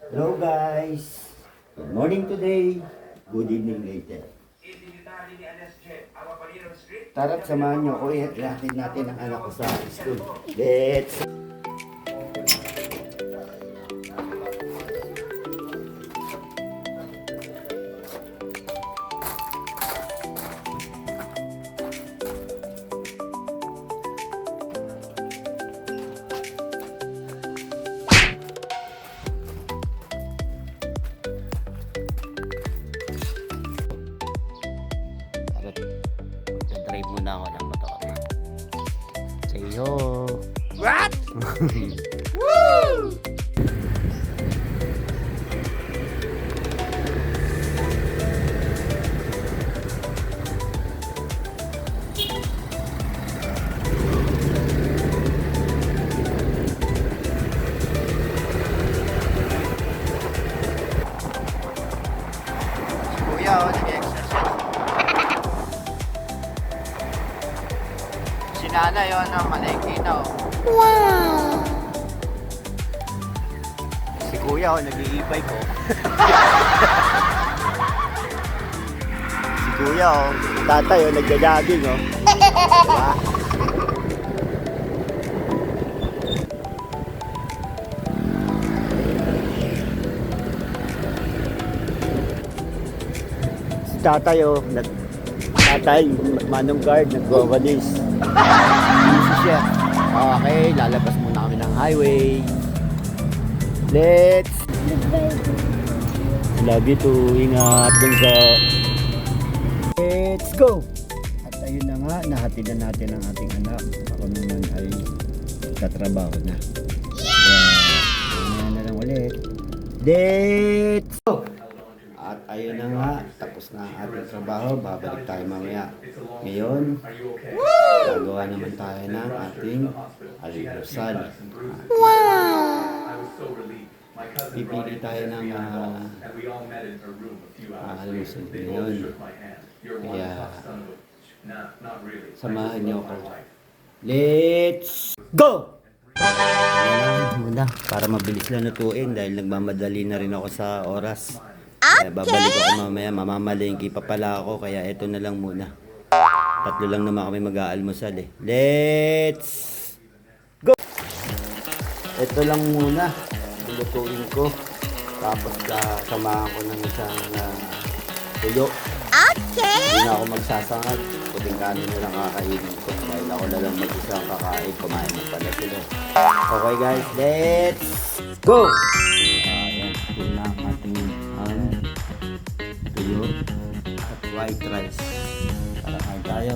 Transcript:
Hello guys! Good morning today. Good evening later. Tara't samahan niyo ako. Ihatid natin ang anak ko sa school. Let's! Drive muna ako ng motor. Say yo! What? Woo! Kuya, nag-exercise. Si nanay, malengke na, Wow! Si kuya, nag-i-e-bike, Si kuya, tatay, nagja-jogging, Diba? Si tatay, manong guard, nagwawalis. Busy siya. Okay, lalabas muna kami ng highway. Let's! Love you too. Ingat dun sa... Let's go! At ayun na nga, nahatid na natin ang ating anak. Ako naman ay katrabaho na. Kaya, na lang ulit. Let's go! At ayun na nga, tapos na ang ating trabaho, babalik tayo mamaya. Ngayon, gagawa naman tayo ng ating almusal. Wow! Pipili tayo ng almusal ngayon. Kaya, samahan niyo ako. Let's go! Muna, para mabilis lang lutuin dahil nagmamadali na rin ako sa oras. Kaya babalik ako mamaya, mamamalengke pa pala ako, kaya ito na lang muna. Tatlo lang naman kami mag-aalmusal Let's go! Ito lang muna, lutuin ko. Tapos samahan ko ng isang tuyo. Okay! Hindi na ako magsasangag, puting kanin na lang kakainin ko. Dahil ako na lang mag-isang kakain, kumain na pala sila. Okay guys, let's go! Ayan, ito na ang ating tuyo at white rice. Para kain tayo.